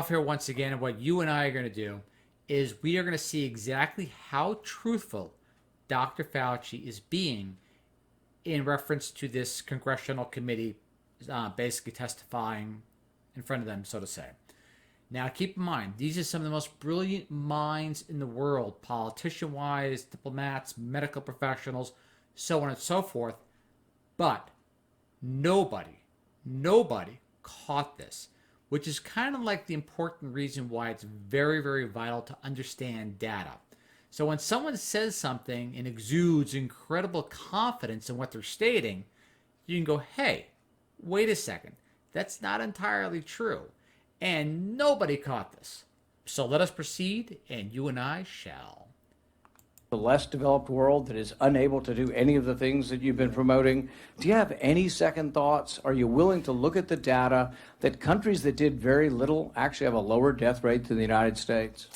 off here once again, and what you and I are going to do is we are going to see exactly how truthful Dr. Fauci is being in reference to this congressional committee basically testifying in front of them, so to say. Now, keep in mind, these are some of the most brilliant minds in the world, politician-wise, diplomats, medical professionals, so on and so forth. But nobody caught this, which is kind of like the important reason why it's very, very vital to understand data. So when someone says something and exudes incredible confidence in what they're stating, you can go, hey, wait a second, that's not entirely true. And nobody caught this. So let us proceed, and you and I shall. The less developed world that is unable to do any of the things that you've been promoting. Do you have any second thoughts? Are you willing to look at the data that countries that did very little actually have a lower death rate than the United States?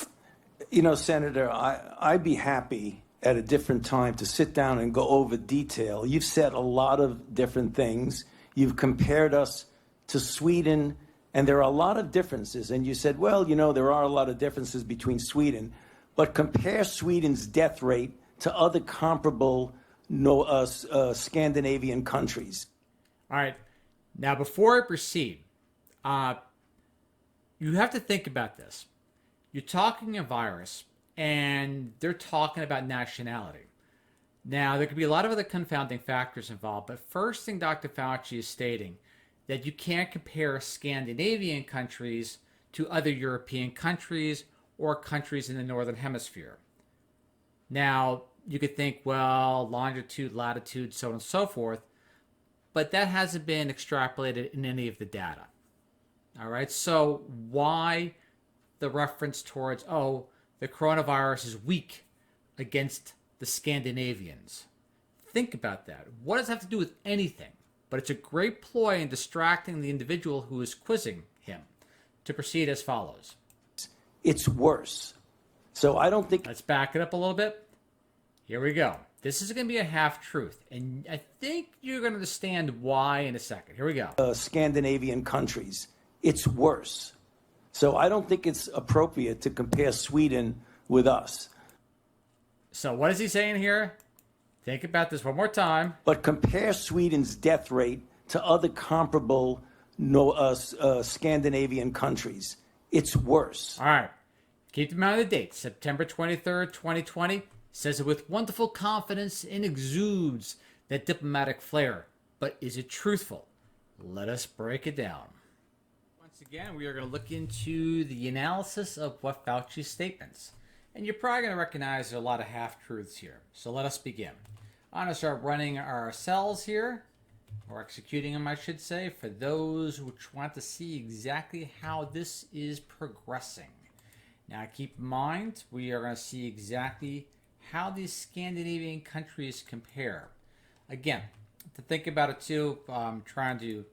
You know, Senator, I'd be happy at a different time to sit down and go over detail. You've said a lot of different things. You've compared us to Sweden, and there are a lot of differences. And you said, well, you know, there are a lot of differences between Sweden, but compare Sweden's death rate to other comparable Scandinavian countries. All right. Now, before I proceed, you have to think about this. You're talking a virus, and they're talking about nationality. Now, there could be a lot of other confounding factors involved, but first thing Dr. Fauci is stating that you can't compare Scandinavian countries to other European countries or countries in the Northern Hemisphere. Now, you could think, well, longitude, latitude, so on and so forth, but that hasn't been extrapolated in any of the data. All right, so why the reference towards, oh, the coronavirus is weak against the Scandinavians? Think about that. What does that have to do with anything? But it's a great ploy in distracting the individual who is quizzing him. To proceed as follows. It's worse. So I don't think... Let's back it up a little bit. Here we go. This is going to be a half-truth, and I think you're going to understand why in a second. Here we go. Scandinavian countries. It's worse. So I don't think it's appropriate to compare Sweden with us. So what is he saying here? Think about this one more time. But compare Sweden's death rate to other comparable Scandinavian countries. It's worse. All right. Keep in mind the date. September 23rd, 2020. Says it with wonderful confidence and exudes that diplomatic flair. But is it truthful? Let us break it down. Once again, we are going to look into the analysis of what Fauci's statements. And you're probably going to recognize there are a lot of half-truths here. So let us begin. I'm going to start running our cells here, or executing them, I should say, for those who want to see exactly how this is progressing. Now, keep in mind, we are going to see exactly how these Scandinavian countries compare. Again, to think about it too, I'm trying to...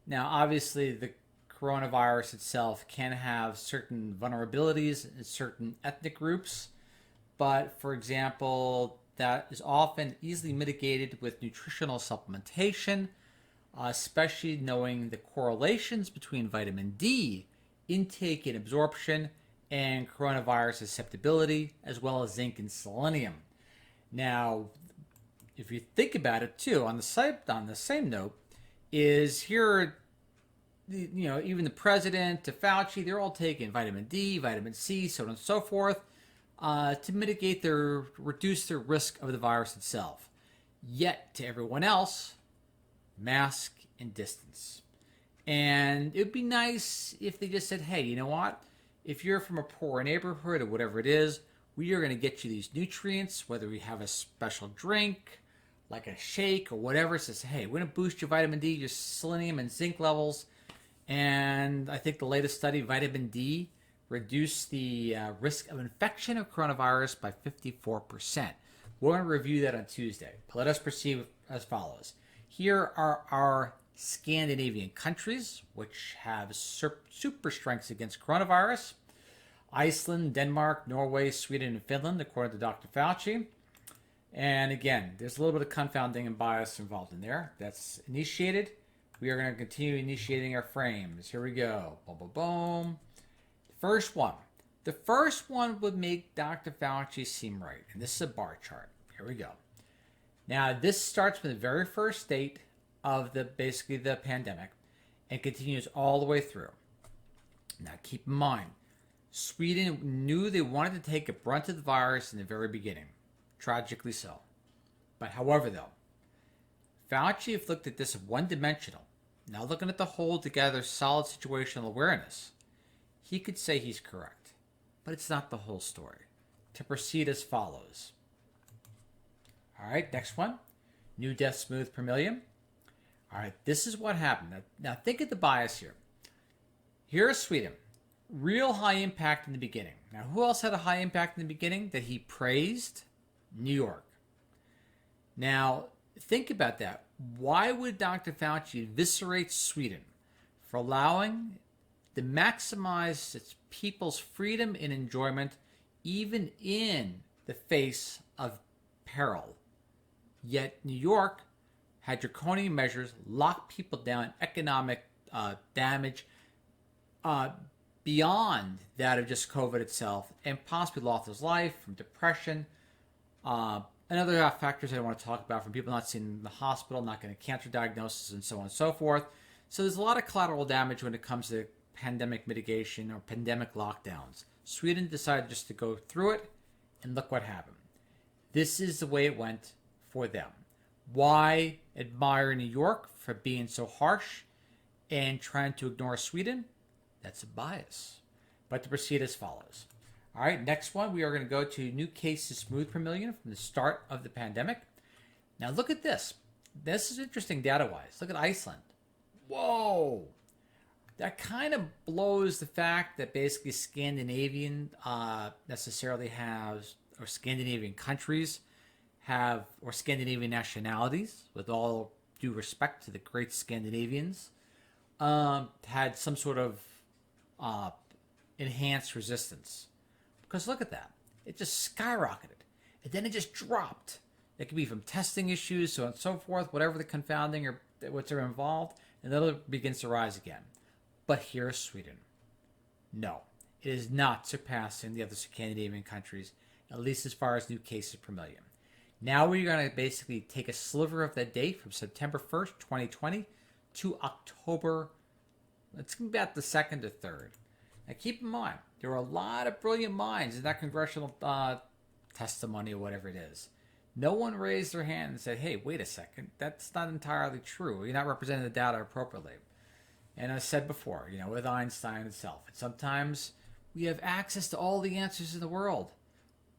Now, obviously, the coronavirus itself can have certain vulnerabilities in certain ethnic groups, but for example, that is often easily mitigated with nutritional supplementation, especially knowing the correlations between vitamin D intake and absorption and coronavirus susceptibility, as well as zinc and selenium. Now, if you think about it too, on the same note, is here, you know, even the president to Fauci, they're all taking vitamin D, vitamin C, so on and so forth, to reduce their risk of the virus itself. Yet, to everyone else, mask and distance. And it would be nice if they just said, hey, you know what? If you're from a poor neighborhood or whatever it is, we are going to get you these nutrients, whether we have a special drink, like a shake or whatever. It says, hey, we're going to boost your vitamin D, your selenium and zinc levels. And I think the latest study, vitamin D, reduced the risk of infection of coronavirus by 54%. We're going to review that on Tuesday. But let us proceed as follows. Here are our Scandinavian countries, which have super strengths against coronavirus. Iceland, Denmark, Norway, Sweden, and Finland, according to Dr. Fauci. And again, there's a little bit of confounding and bias involved in there. That's initiated. We are going to continue initiating our frames. Here we go. Boom, boom, boom. First one. The first one would make Dr. Fauci seem right. And this is a bar chart. Here we go. Now, this starts from the very first date of basically the pandemic and continues all the way through. Now, keep in mind, Sweden knew they wanted to take a brunt of the virus in the very beginning. Tragically so. But however, though, Fauci, if looked at this one-dimensional, now looking at the whole together solid situational awareness, he could say he's correct. But it's not the whole story. To proceed as follows. All right, next one. New death smooth per million. All right, this is what happened. Now think of the bias here. Here is Sweden. Real high impact in the beginning. Now, who else had a high impact in the beginning that he praised? New York. Now, think about that. Why would Dr. Fauci eviscerate Sweden for allowing to maximize its people's freedom and enjoyment even in the face of peril? Yet New York had draconian measures, locked people down, economic damage beyond that of just COVID itself, and possibly lost his life from depression and other factors I don't want to talk about, from people not seen in the hospital, not getting a cancer diagnosis, and so on and so forth. So there's a lot of collateral damage when it comes to pandemic mitigation or pandemic lockdowns. Sweden decided just to go through it, and look what happened. This is the way it went for them. Why admire New York for being so harsh and trying to ignore Sweden? That's a bias. But to proceed as follows. All right, next one, we are going to go to new cases smooth per million from the start of the pandemic. Now look at this. This is interesting data-wise. Look at Iceland. Whoa! That kind of blows the fact that basically Scandinavian necessarily has, or Scandinavian countries have, or Scandinavian nationalities, with all due respect to the great Scandinavians, had some sort of enhanced resistance. Because look at that. It just skyrocketed. And then it just dropped. It could be from testing issues, so on and so forth, whatever the confounding or what's involved, and then it begins to rise again. But here is Sweden. No, it is not surpassing the other Scandinavian countries, at least as far as new cases per million. Now we're going to basically take a sliver of that date from September 1st, 2020 to October, let's go about the 2nd or 3rd. Now keep in mind, there were a lot of brilliant minds in that congressional testimony or whatever it is. No one raised their hand and said, hey, wait a second, that's not entirely true. You're not representing the data appropriately. And I said before, with Einstein itself, sometimes we have access to all the answers in the world.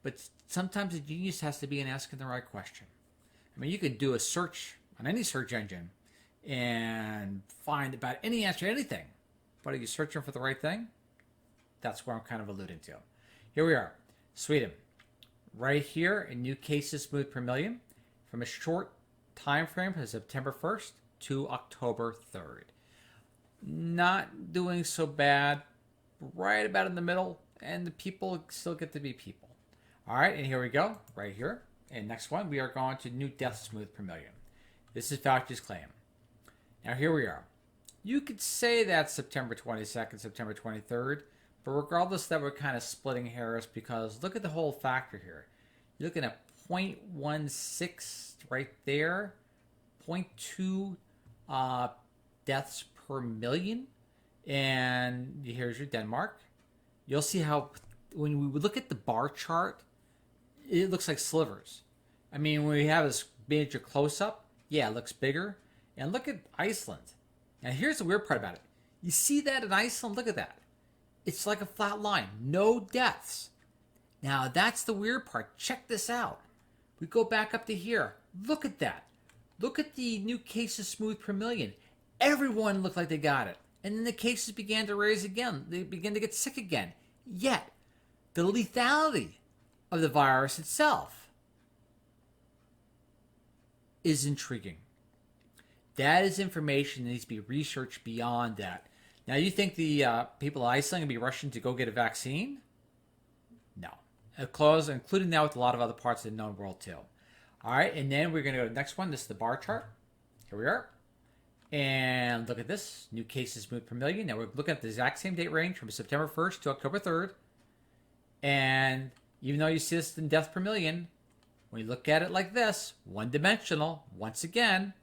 But sometimes the genius has to be in asking the right question. I mean, you could do a search on any search engine and find about any answer to anything. But are you searching for the right thing? That's where I'm kind of alluding to. Here we are, Sweden. Right here in new cases smooth per million from a short time frame from September 1st to October 3rd. Not doing so bad, right about in the middle, and the people still get to be people. All right, and here we go, right here. And next one, we are going to new death smooth per million. This is Fauci's claim. Now here we are. You could say that's September 22nd, September 23rd, but regardless that we're kind of splitting hairs, because look at the whole factor here. You're looking at 0.16 right there, 0.2 deaths per million, and here's your Denmark. You'll see how when we look at the bar chart, it looks like slivers. I mean, when we have this major close-up, yeah, it looks bigger. And look at Iceland. Now, here's the weird part about it. You see that in Iceland? Look at that. It's like a flat line. No deaths. Now, that's the weird part. Check this out. We go back up to here. Look at that. Look at the new cases smooth per million. Everyone looked like they got it. And then the cases began to raise again. They began to get sick again. Yet, the lethality of the virus itself is intriguing. That is information that needs to be researched beyond that. Now, you think the people in Iceland will be rushing to go get a vaccine? No. Including that with a lot of other parts of the known world, too. All right, and then we're going to go to the next one. This is the bar chart. Here we are. And look at this. New cases moved per million. Now we're looking at the exact same date range from September 1st to October 3rd. And even though you see this in death per million, when you look at it like this, one-dimensional, once again,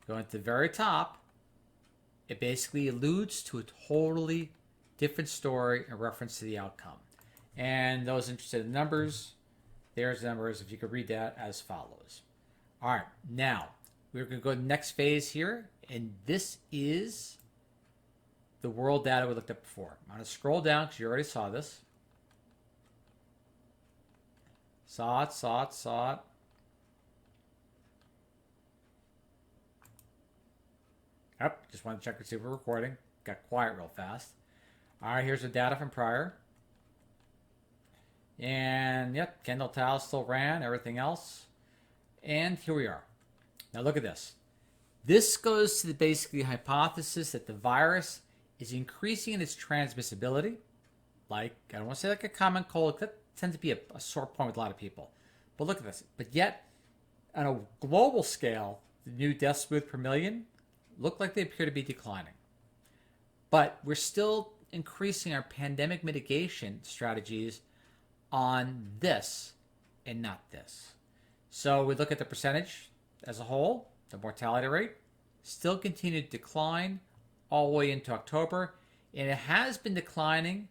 going to the very top, it basically alludes to a totally different story in reference to the outcome. And those interested in numbers, there's the numbers, if you could read that as follows. All right, now we're going to go to the next phase here, and this is the world data we looked at before. I'm going to scroll down because you already saw this. Saw it. Yep, just wanted to check and see if we're recording. Got quiet real fast. All right, here's the data from prior. And yep, Kendall Tao still ran, everything else. And here we are. Now look at this. This goes to the basically hypothesis that the virus is increasing in its transmissibility. Like, I don't want to say like a common cold, that tends to be a sore point with a lot of people. But look at this. But yet, on a global scale, the new deaths per million look like they appear to be declining. But we're still increasing our pandemic mitigation strategies on this and not this. So we look at the percentage as a whole, the mortality rate still continued to decline all the way into October, and it has been declining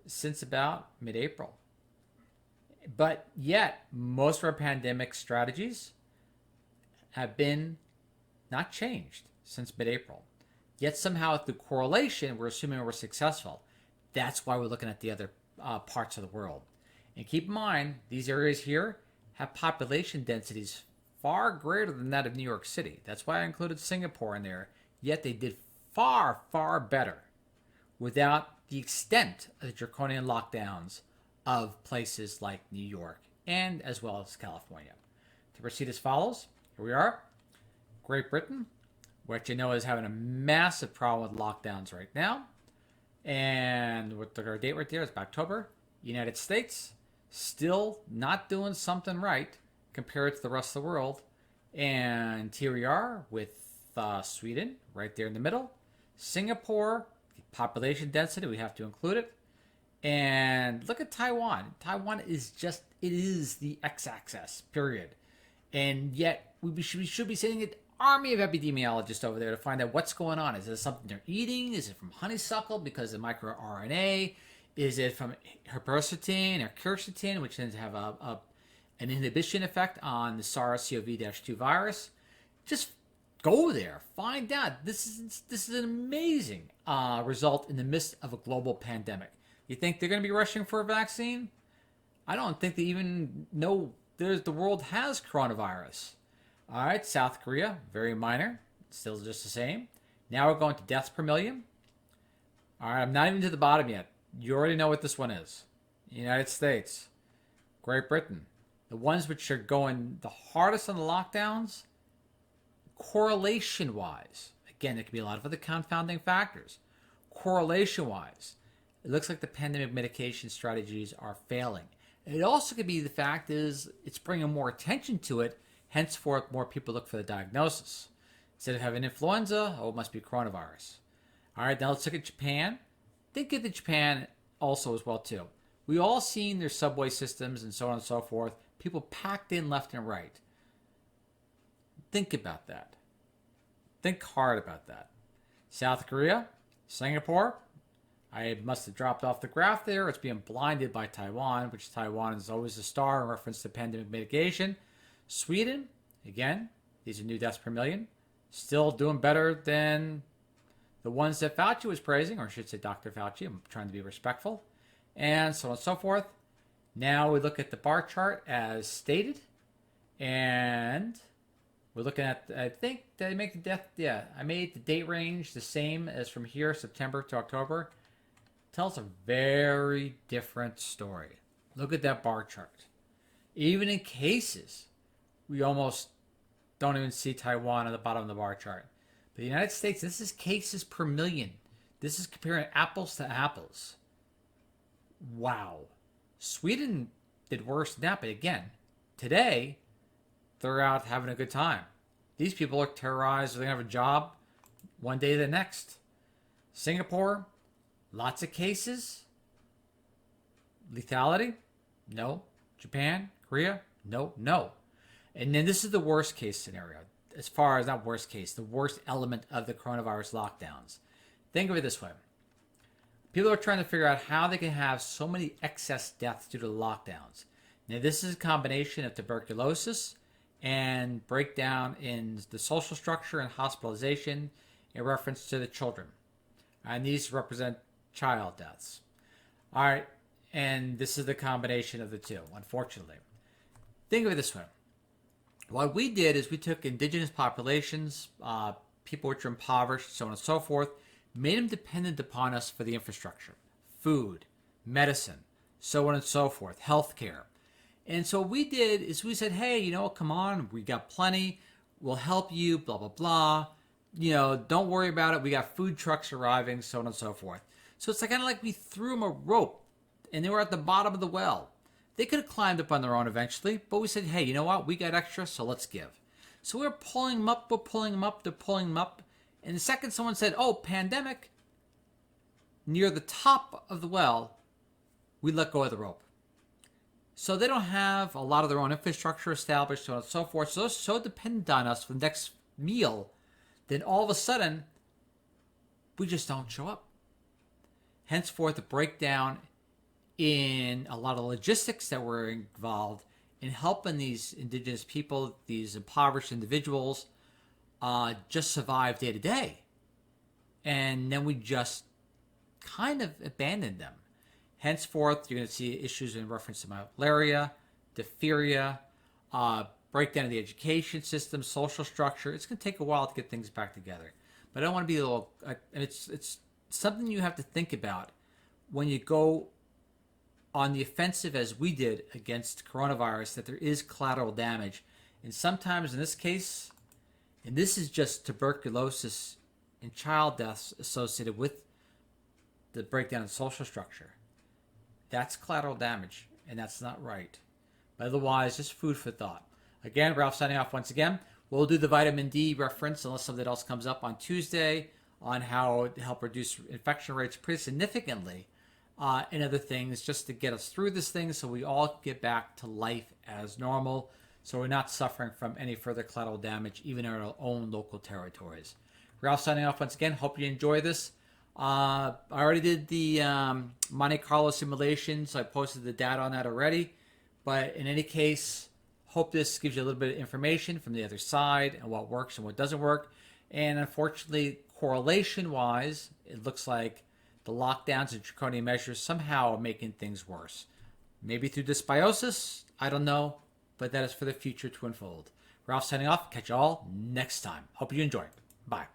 since about mid-April. But yet, most of our pandemic strategies have been not changed since mid-April. Yet somehow, through correlation, we're assuming we're successful. That's why we're looking at the other parts of the world. And keep in mind, these areas here have population densities far greater than that of New York City. That's why I included Singapore in there. Yet they did far, far better without the extent of the draconian lockdowns of places like New York and as well as California. To proceed as follows, here we are. Great Britain, which you know is having a massive problem with lockdowns right now. And with our date right there, it's October. United States, still not doing something right compared to the rest of the world. And here we are with Sweden right there in the middle. Singapore, population density, we have to include it. And look at Taiwan. Taiwan is just, it is the x-axis, period. And yet we should be sending an army of epidemiologists over there to find out what's going on. Is it something they're eating? Is it from honeysuckle because of microRNA? Is it from quercetin or quercetin, which tends to have an inhibition effect on the SARS-CoV-2 virus? Just go there, find out. This is an amazing result in the midst of a global pandemic. You think they're going to be rushing for a vaccine? I don't think they even know the world has coronavirus. All right, South Korea, very minor, still just the same. Now we're going to deaths per million. All right, I'm not even to the bottom yet. You already know what this one is. United States, Great Britain, the ones which are going the hardest on the lockdowns, correlation-wise. Again, there could be a lot of other confounding factors. Correlation-wise, it looks like the pandemic mitigation strategies are failing. It also could be the fact is it's bringing more attention to it, henceforth more people look for the diagnosis. Instead of having influenza, it must be coronavirus. All right, now let's look at Japan. Think of the Japan also as well too. We all seen their subway systems and so on and so forth. People packed in left and right. Think about that. Think hard about that. South Korea, Singapore. I must have dropped off the graph there. It's being blinded by Taiwan, which Taiwan is always a star in reference to pandemic mitigation. Sweden, again, these are new deaths per million. Still doing better than the ones that Fauci was praising, or I should say Dr. Fauci. I'm trying to be respectful. And so on and so forth. Now we look at the bar chart as stated. And we're looking at, I think, did I make the death? Yeah, I made the date range the same as from here, September to October. Tells a very different story. Look at that bar chart. Even in cases, we almost don't even see Taiwan at the bottom of the bar chart. But the United States, this is cases per million. This is comparing apples to apples. Wow. Sweden did worse than that, but again, today, they're out having a good time. These people are terrorized, they don't have a job. one day to the next. Singapore, lots of cases. Lethality? No. Japan? Korea? No. No. And then this is the worst case scenario. As far as, not worst case, the worst element of the coronavirus lockdowns. Think of it this way. People are trying to figure out how they can have so many excess deaths due to the lockdowns. Now, this is a combination of tuberculosis and breakdown in the social structure and hospitalization in reference to the children. And these represent child deaths. All right, and this is the combination of the two, unfortunately. Think of it this way. What we did is we took indigenous populations, people which are impoverished, so on and so forth, made them dependent upon us for the infrastructure, food, medicine, so on and so forth, healthcare. And so what we did is we said, hey, come on, we got plenty, we'll help you, blah, blah, blah. Don't worry about it. We got food trucks arriving, so on and so forth. So it's kind of like we threw them a rope and they were at the bottom of the well. They could have climbed up on their own eventually, but we said, hey, you know what? We got extra, so let's give. So we're pulling them up, they're pulling them up. And the second someone said, oh, pandemic, near the top of the well, we let go of the rope. So they don't have a lot of their own infrastructure established, so on and so forth. So they're so dependent on us for the next meal, then all of a sudden, we just don't show up. Henceforth, the breakdown in a lot of logistics that were involved in helping these indigenous people, these impoverished individuals, just survive day to day. And then we just kind of abandoned them. Henceforth, you're going to see issues in reference to malaria, diphtheria, breakdown of the education system, social structure. It's going to take a while to get things back together. But I don't want to be a little... and it's something you have to think about when you go on the offensive as we did against coronavirus, that there is collateral damage. And sometimes in this case, and this is just tuberculosis and child deaths associated with the breakdown in social structure. That's collateral damage, and that's not right. But otherwise, just food for thought. Again, Ralph signing off once again. We'll do the vitamin D reference, unless something else comes up, on Tuesday on how to help reduce infection rates pretty significantly and other things just to get us through this thing so we all get back to life as normal, so we're not suffering from any further collateral damage, even in our own local territories. Ralph signing off once again. Hope you enjoy this. I already did the Monte Carlo simulation, so I posted the data on that already. But in any case, hope this gives you a little bit of information from the other side and what works and what doesn't work. And unfortunately, correlation-wise, it looks like the lockdowns and draconian measures somehow are making things worse. Maybe through dysbiosis, I don't know, but that is for the future to unfold. Ralph signing off. Catch you all next time. Hope you enjoy. Bye.